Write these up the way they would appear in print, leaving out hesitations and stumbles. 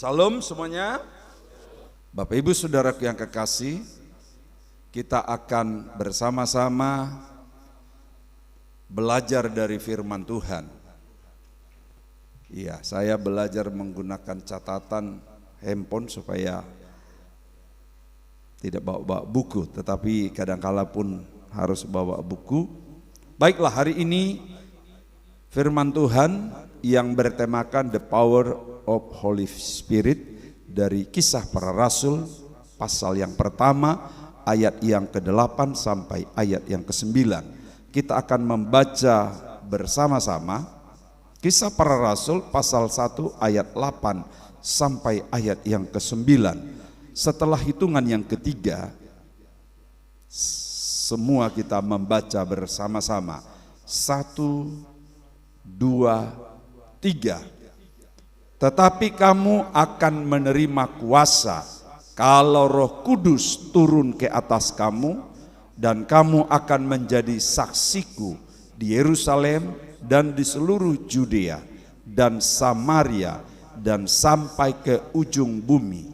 Salam semuanya. Bapak Ibu Saudaraku yang kekasih, kita akan bersama-sama belajar dari firman Tuhan. Iya, saya belajar menggunakan catatan handphone supaya tidak bawa buku, tetapi kadang-kala pun harus bawa buku. Baiklah, hari ini firman Tuhan yang bertemakan The Power of Holy Spirit dari Kisah Para Rasul pasal yang pertama ayat yang ke-8 sampai ayat yang ke-9. Kita akan membaca bersama-sama Kisah Para Rasul pasal 1 ayat 8 sampai ayat yang ke-9. Setelah hitungan yang ketiga, semua kita membaca bersama-sama. 1, 2, 3. Tetapi kamu akan menerima kuasa kalau Roh Kudus turun ke atas kamu, dan kamu akan menjadi saksiku di Yerusalem dan di seluruh Judea dan Samaria dan sampai ke ujung bumi.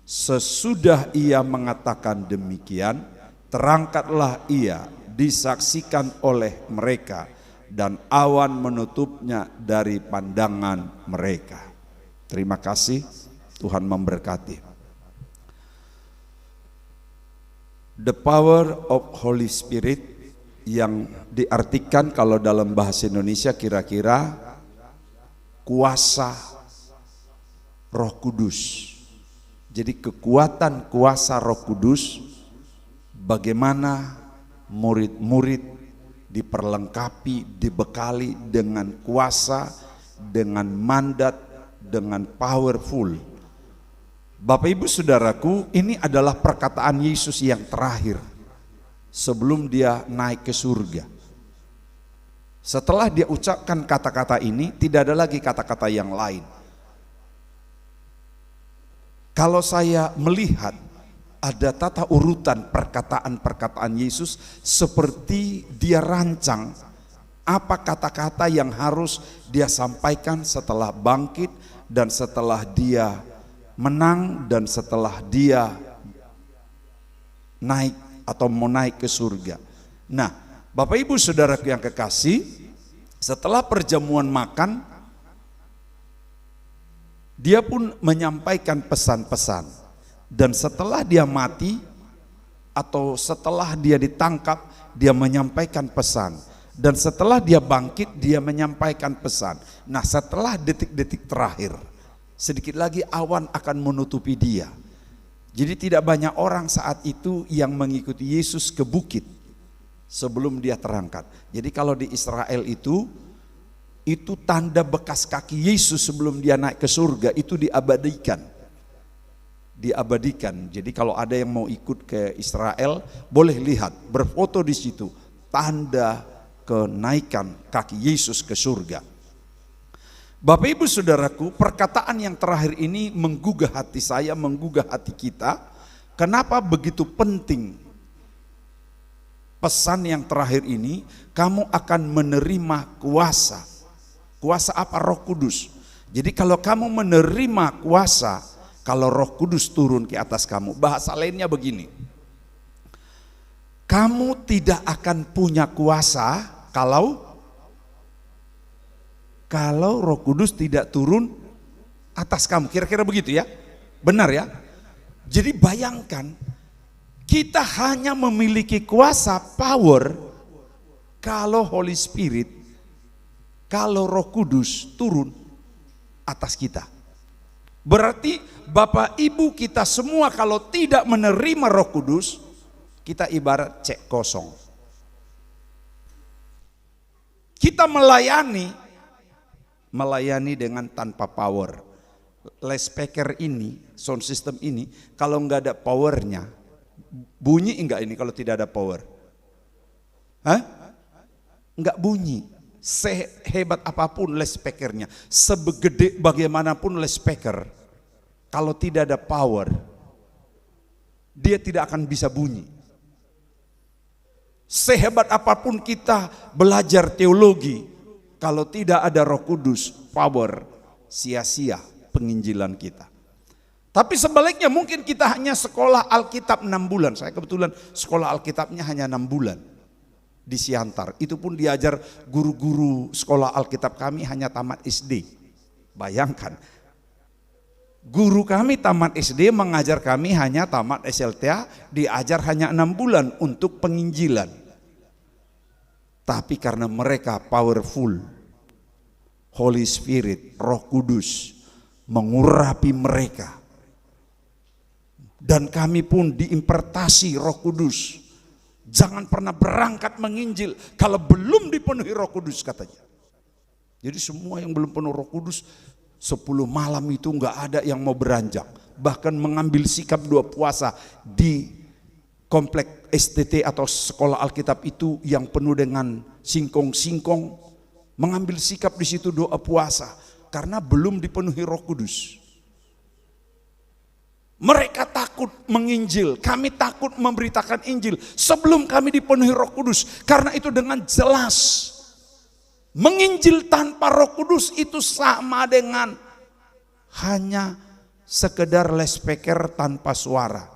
Sesudah ia mengatakan demikian, terangkatlah ia disaksikan oleh mereka, dan awan menutupnya dari pandangan mereka. Terima kasih, Tuhan memberkati. The power of Holy Spirit yang diartikan kalau dalam bahasa Indonesia kira-kira kuasa Roh Kudus. Jadi kekuatan kuasa Roh Kudus, bagaimana murid-murid diperlengkapi, dibekali dengan kuasa, dengan mandat, dengan powerful. Bapak Ibu Saudaraku, ini adalah perkataan Yesus yang terakhir sebelum dia naik ke surga. Setelah dia ucapkan kata-kata ini, tidak ada lagi kata-kata yang lain. Kalau saya melihat ada tata urutan perkataan-perkataan Yesus, seperti dia rancang apa kata-kata yang harus dia sampaikan setelah bangkit dan setelah dia menang dan setelah dia naik atau mau naik ke surga. Nah, Bapak Ibu Saudaraku yang kekasih, setelah perjamuan makan, dia pun menyampaikan pesan-pesan. Dan setelah dia mati atau setelah dia ditangkap, dia menyampaikan pesan. Dan setelah dia bangkit, dia menyampaikan pesan. Nah, setelah detik-detik terakhir, sedikit lagi awan akan menutupi dia. Jadi tidak banyak orang saat itu yang mengikuti Yesus ke bukit sebelum dia terangkat. Jadi kalau di Israel itu tanda bekas kaki Yesus sebelum dia naik ke surga itu diabadikan. Jadi kalau ada yang mau ikut ke Israel, boleh lihat, berfoto di situ, tanda kenaikan kaki Yesus ke surga. Bapak Ibu Saudaraku, perkataan yang terakhir ini menggugah hati saya, menggugah hati kita. Kenapa begitu penting pesan yang terakhir ini? Kamu akan menerima kuasa. Kuasa apa? Roh Kudus. Jadi kalau kamu menerima kuasa, kalau Roh Kudus turun ke atas kamu, bahasa lainnya begini, kamu tidak akan punya kuasa kalau Roh Kudus tidak turun atas kamu. Kira-kira begitu ya? Benar ya? Jadi bayangkan, kita hanya memiliki kuasa, power, kalau Holy Spirit, kalau Roh Kudus turun atas kita. Berarti Bapak Ibu kita semua kalau tidak menerima Roh Kudus, kita ibarat cek kosong. Kita melayani dengan tanpa power. Loudspeaker ini, sound system ini, kalau nggak ada powernya, bunyi enggak ini kalau tidak ada power? Hah? Enggak bunyi. Sehebat apapun loudspeakernya, sebegede bagaimanapun loudspeaker, kalau tidak ada power, dia tidak akan bisa bunyi. Sehebat apapun kita belajar teologi, kalau tidak ada Roh Kudus, power, sia-sia penginjilan kita. Tapi sebaliknya mungkin kita hanya sekolah Alkitab 6 bulan. Saya kebetulan sekolah Alkitabnya hanya 6 bulan di Siantar. Itu pun diajar guru-guru sekolah Alkitab kami hanya tamat SD. Bayangkan, guru kami tamat SD mengajar kami hanya tamat SLTA, diajar hanya 6 bulan untuk penginjilan. Tapi karena mereka powerful, Holy Spirit, Roh Kudus mengurapi mereka. Dan kami pun diimpartasi Roh Kudus. Jangan pernah berangkat menginjil kalau belum dipenuhi Roh Kudus, katanya. Jadi semua yang belum penuh Roh Kudus, 10 malam itu enggak ada yang mau beranjak. Bahkan mengambil sikap 2 puasa di komplek STT atau sekolah Alkitab itu yang penuh dengan singkong-singkong. Mengambil sikap di situ doa puasa karena belum dipenuhi Roh Kudus. Mereka takut menginjil, kami takut memberitakan Injil sebelum kami dipenuhi Roh Kudus. Karena itu dengan jelas, menginjil tanpa Roh Kudus itu sama dengan hanya sekedar loudspeaker tanpa suara.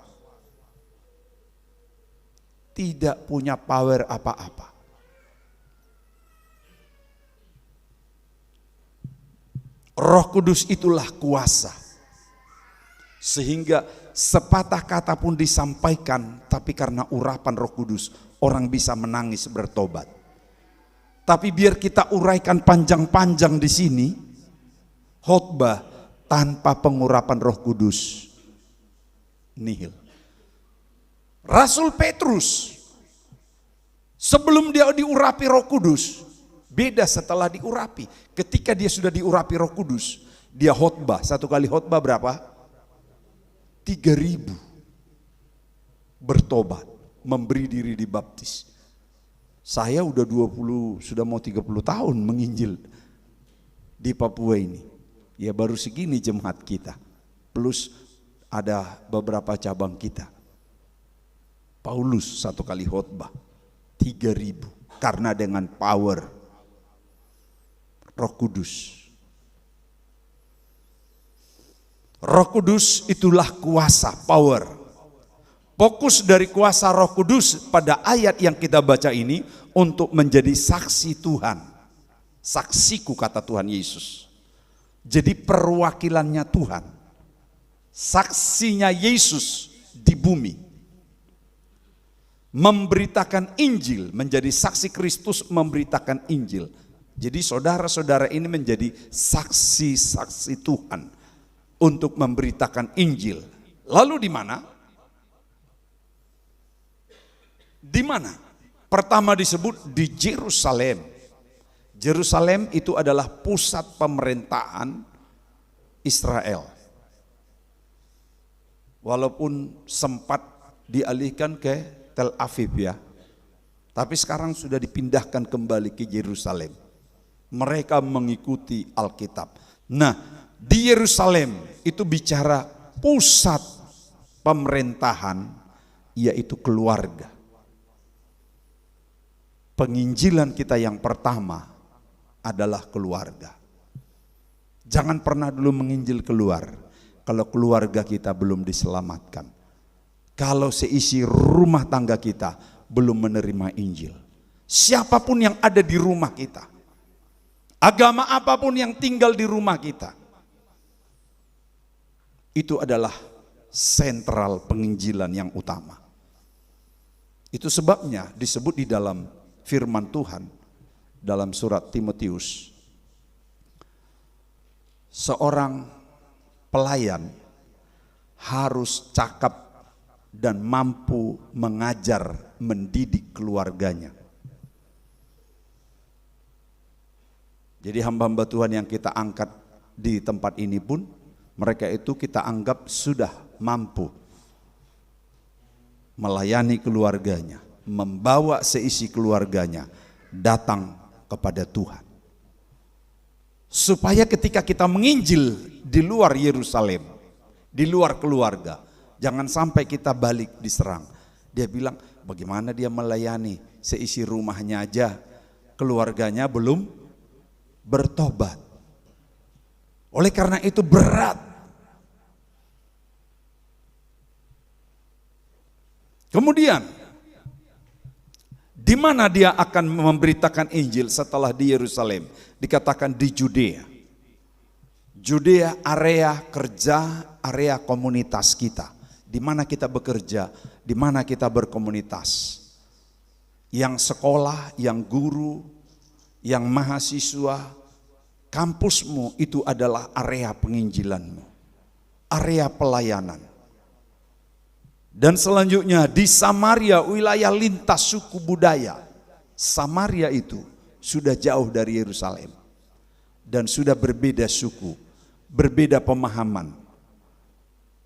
Tidak punya power apa-apa. Roh Kudus itulah kuasa. Sehingga sepatah kata pun disampaikan, tapi karena urapan Roh Kudus, orang bisa menangis bertobat. Tapi biar kita uraikan panjang-panjang di sini, khotbah tanpa pengurapan Roh Kudus nihil. Rasul Petrus sebelum dia diurapi Roh Kudus, beda setelah diurapi. Ketika dia sudah diurapi Roh Kudus, dia khotbah. Satu kali khotbah berapa? 3.000 bertobat, memberi diri dibaptis. Saya udah 20, sudah mau 30 tahun menginjil di Papua ini. Ya baru segini jemaat kita. Plus ada beberapa cabang kita. Paulus satu kali khotbah 3.000 karena dengan power Roh Kudus. Roh Kudus itulah kuasa, power. Fokus dari kuasa Roh Kudus pada ayat yang kita baca ini untuk menjadi saksi Tuhan. Saksiku, kata Tuhan Yesus. Jadi perwakilannya Tuhan. Saksinya Yesus di bumi. Memberitakan Injil, menjadi saksi Kristus memberitakan Injil. Jadi saudara-saudara ini menjadi saksi-saksi Tuhan untuk memberitakan Injil. Lalu di mana? Di mana? Pertama disebut di Yerusalem. Yerusalem itu adalah pusat pemerintahan Israel. Walaupun sempat dialihkan ke Tel Aviv ya. Tapi sekarang sudah dipindahkan kembali ke Yerusalem. Mereka mengikuti Alkitab. Nah, di Yerusalem itu bicara pusat pemerintahan, yaitu keluarga. Penginjilan kita yang pertama adalah keluarga. Jangan pernah dulu menginjil keluar kalau keluarga kita belum diselamatkan. Kalau seisi rumah tangga kita belum menerima Injil. Siapapun yang ada di rumah kita, agama apapun yang tinggal di rumah kita, itu adalah sentral penginjilan yang utama. Itu sebabnya disebut di dalam firman Tuhan dalam surat Timotius, seorang pelayan harus cakap dan mampu mengajar, mendidik keluarganya. Jadi hamba-hamba Tuhan yang kita angkat di tempat ini pun, mereka itu kita anggap sudah mampu melayani keluarganya, membawa seisi keluarganya datang kepada Tuhan. Supaya ketika kita menginjil di luar Yerusalem, di luar keluarga, jangan sampai kita balik diserang. Dia bilang, bagaimana dia melayani seisi rumahnya aja, keluarganya belum bertobat. Oleh karena itu berat. Kemudian, di mana dia akan memberitakan Injil setelah di Yerusalem? Dikatakan di Judea. Judea area kerja, area komunitas kita. Di mana kita bekerja, di mana kita berkomunitas. Yang sekolah, yang guru, yang mahasiswa, kampusmu itu adalah area penginjilanmu. Area pelayanan. Dan selanjutnya di Samaria, wilayah lintas suku budaya. Samaria itu sudah jauh dari Yerusalem. Dan sudah berbeda suku, berbeda pemahaman.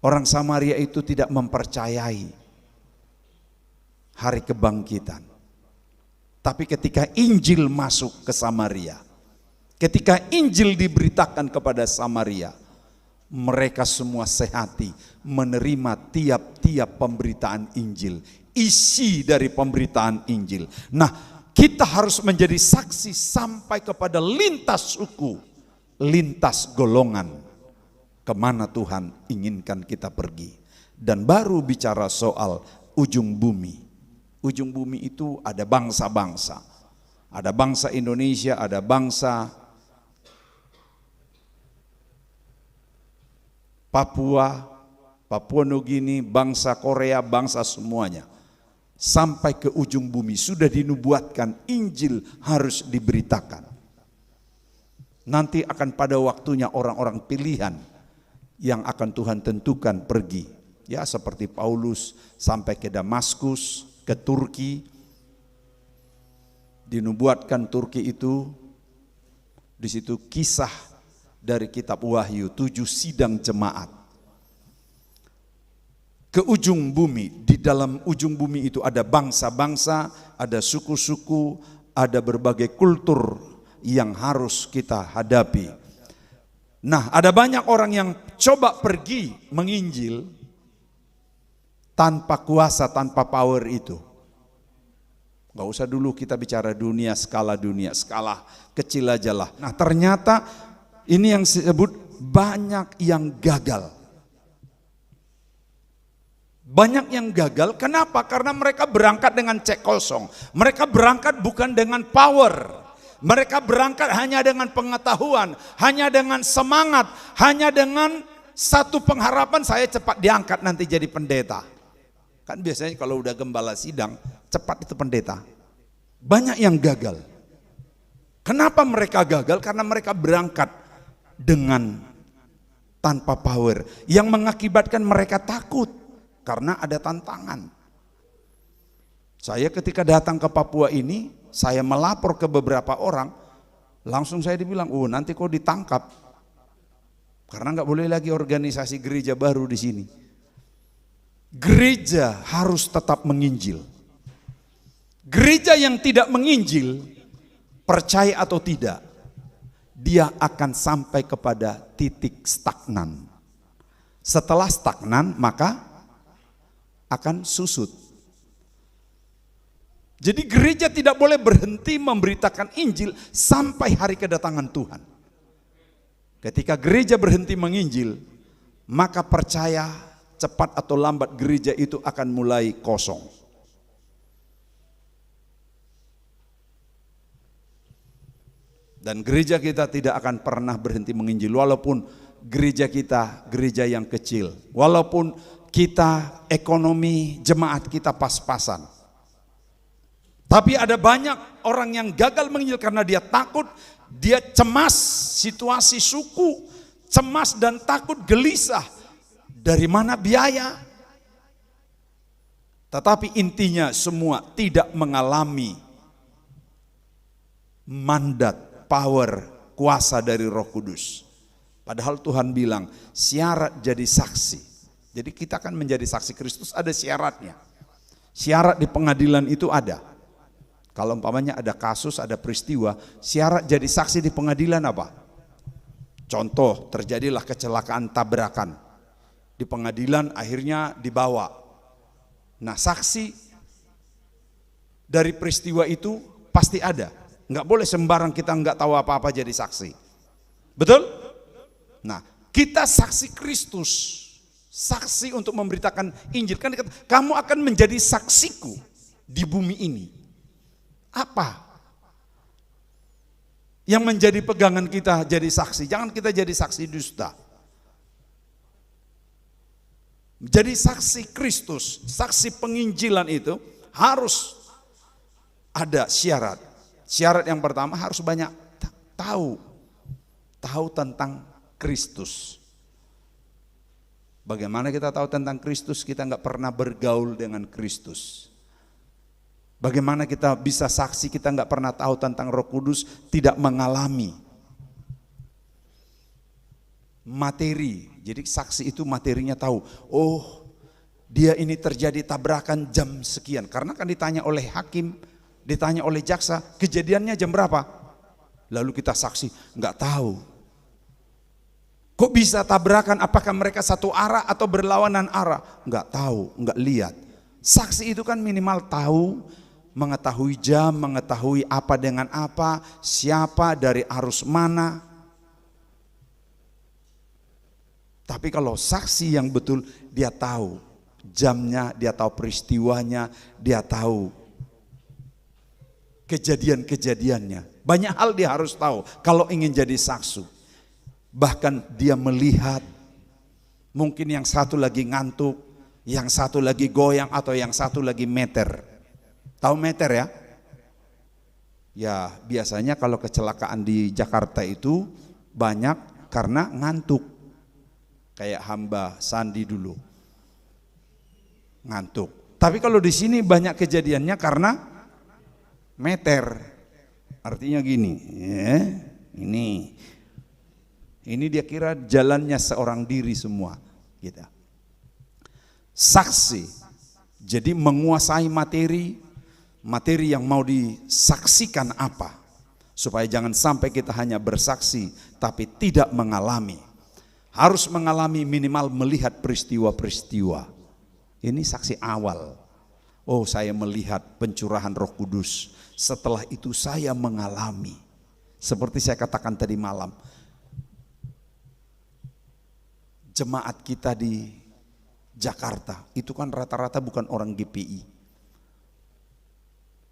Orang Samaria itu tidak mempercayai hari kebangkitan. Tapi ketika Injil masuk ke Samaria, ketika Injil diberitakan kepada Samaria, mereka semua sehati menerima tiap-tiap pemberitaan Injil, isi dari pemberitaan Injil. Nah, kita harus menjadi saksi sampai kepada lintas suku, lintas golongan, kemana Tuhan inginkan kita pergi. Dan baru bicara soal ujung bumi. Ujung bumi itu ada bangsa-bangsa. Ada bangsa Indonesia, ada bangsa Papua Nugini, bangsa Korea, bangsa semuanya. Sampai ke ujung bumi sudah dinubuatkan Injil harus diberitakan. Nanti akan pada waktunya orang-orang pilihan yang akan Tuhan tentukan pergi. Ya, seperti Paulus sampai ke Damaskus, ke Turki. Dinubuatkan Turki itu, di situ kisah dari kitab Wahyu, 7 sidang jemaat. Ke ujung bumi, di dalam ujung bumi itu ada bangsa-bangsa, ada suku-suku, ada berbagai kultur yang harus kita hadapi. Nah, ada banyak orang yang coba pergi menginjil tanpa kuasa, tanpa power itu. Gak usah dulu kita bicara dunia, skala kecil aja lah. Nah, ternyata ini yang disebut banyak yang gagal. Banyak yang gagal, kenapa? Karena mereka berangkat dengan cek kosong. Mereka berangkat bukan dengan power. Mereka berangkat hanya dengan pengetahuan, hanya dengan semangat, hanya dengan satu pengharapan, saya cepat diangkat nanti jadi pendeta. Kan biasanya kalau udah gembala sidang, cepat itu pendeta. Banyak yang gagal. Kenapa mereka gagal? Karena mereka berangkat dengan tanpa power, yang mengakibatkan mereka takut karena ada tantangan. Saya ketika datang ke Papua ini, saya melapor ke beberapa orang, langsung saya dibilang, oh nanti kau ditangkap karena nggak boleh lagi organisasi gereja baru di sini. Gereja harus tetap menginjil. Gereja yang tidak menginjil, percaya atau tidak, dia akan sampai kepada titik stagnan. Setelah stagnan maka akan susut. Jadi gereja tidak boleh berhenti memberitakan Injil sampai hari kedatangan Tuhan. Ketika gereja berhenti menginjil, maka percaya cepat atau lambat gereja itu akan mulai kosong. Dan gereja kita tidak akan pernah berhenti menginjil, walaupun gereja kita gereja yang kecil, walaupun kita ekonomi jemaat kita pas-pasan. Tapi ada banyak orang yang gagal menginjil karena dia takut, dia cemas situasi suku, cemas dan takut, gelisah. Dari mana biaya? Tetapi intinya semua tidak mengalami mandat, power, kuasa dari Roh Kudus. Padahal Tuhan bilang syarat jadi saksi. Jadi kita kan menjadi saksi Kristus ada syaratnya. Syarat di pengadilan itu ada. Kalau umpamanya ada kasus, ada peristiwa, syarat jadi saksi di pengadilan apa? Contoh, terjadilah kecelakaan tabrakan. Di pengadilan akhirnya dibawa. Nah, saksi dari peristiwa itu pasti ada. Nggak boleh sembarang kita nggak tahu apa-apa jadi saksi. Betul? Nah, kita saksi Kristus. Saksi untuk memberitakan Injil. Kan dikata, kamu akan menjadi saksiku di bumi ini. Apa yang menjadi pegangan kita jadi saksi? Jangan kita jadi saksi dusta. Jadi saksi Kristus, saksi penginjilan itu harus ada syarat. Syarat yang pertama harus banyak tahu tentang Kristus. Bagaimana kita tahu tentang Kristus? Kita nggak pernah bergaul dengan Kristus. Bagaimana kita bisa saksi? Kita nggak pernah tahu tentang Roh Kudus, tidak mengalami materi. Jadi saksi itu materinya tahu. Oh, dia ini terjadi tabrakan jam sekian. Karena kan ditanya oleh hakim, ditanya oleh jaksa, kejadiannya jam berapa? Lalu kita saksi, nggak tahu. Kok bisa tabrakan? Apakah mereka satu arah atau berlawanan arah? Enggak tahu, enggak lihat. Saksi itu kan minimal tahu, mengetahui jam, mengetahui apa dengan apa, siapa dari arus mana. Tapi kalau saksi yang betul, dia tahu jamnya, dia tahu peristiwanya, dia tahu kejadian-kejadiannya. Banyak hal dia harus tahu kalau ingin jadi saksi. Bahkan dia melihat, mungkin yang satu lagi ngantuk, yang satu lagi goyang, atau yang satu lagi meter. Tahu meter ya? Ya biasanya kalau kecelakaan di Jakarta itu banyak karena ngantuk. Kayak hamba Sandi dulu, ngantuk. Tapi kalau di sini banyak kejadiannya karena meter. Artinya gini, ya, ini dia kira jalannya seorang diri semua, gitu. Saksi, jadi menguasai materi yang mau disaksikan apa, supaya jangan sampai kita hanya bersaksi tapi tidak mengalami. Harus mengalami, minimal melihat peristiwa-peristiwa. Ini saksi awal. Oh, saya melihat pencurahan Roh Kudus. Setelah itu saya mengalami. Seperti saya katakan tadi malam. Jemaat kita di Jakarta itu kan rata-rata bukan orang GPI.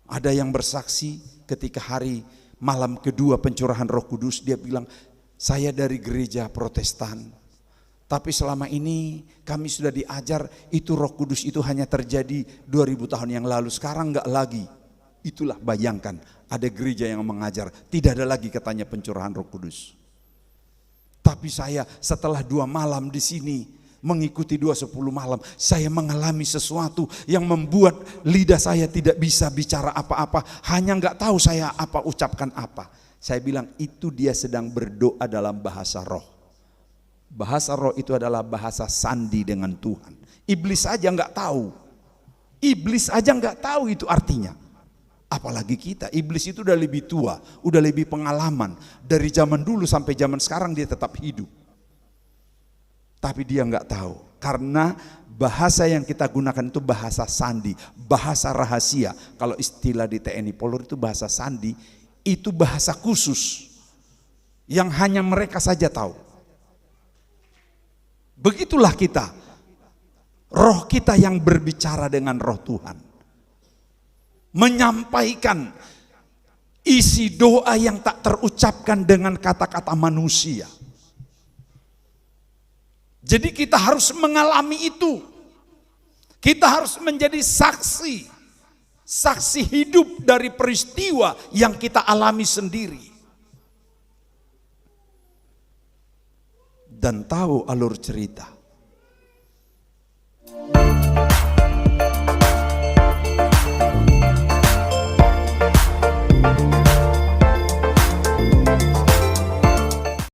Ada yang bersaksi ketika hari malam kedua pencurahan Roh Kudus, dia bilang, saya dari gereja Protestan, tapi selama ini kami sudah diajar itu Roh Kudus itu hanya terjadi 2000 tahun yang lalu, sekarang enggak lagi. Itulah, bayangkan, ada gereja yang mengajar tidak ada lagi katanya pencurahan Roh Kudus. Tapi saya setelah 2 malam di sini, mengikuti 2:10 malam, saya mengalami sesuatu yang membuat lidah saya tidak bisa bicara apa-apa, hanya nggak tahu saya apa ucapkan apa. Saya bilang itu dia sedang berdoa dalam bahasa roh. Bahasa roh itu adalah bahasa sandi dengan Tuhan. Iblis aja nggak tahu. Iblis aja nggak tahu itu artinya. Apalagi kita, iblis itu udah lebih tua, udah lebih pengalaman. Dari zaman dulu sampai zaman sekarang dia tetap hidup. Tapi dia nggak tahu, karena bahasa yang kita gunakan itu bahasa sandi, bahasa rahasia. Kalau istilah di TNI Polri itu bahasa sandi, itu bahasa khusus yang hanya mereka saja tahu. Begitulah kita, roh kita yang berbicara dengan roh Tuhan, menyampaikan isi doa yang tak terucapkan dengan kata-kata manusia. Jadi kita harus mengalami itu. Kita harus menjadi saksi. Saksi hidup dari peristiwa yang kita alami sendiri. Dan tahu alur cerita.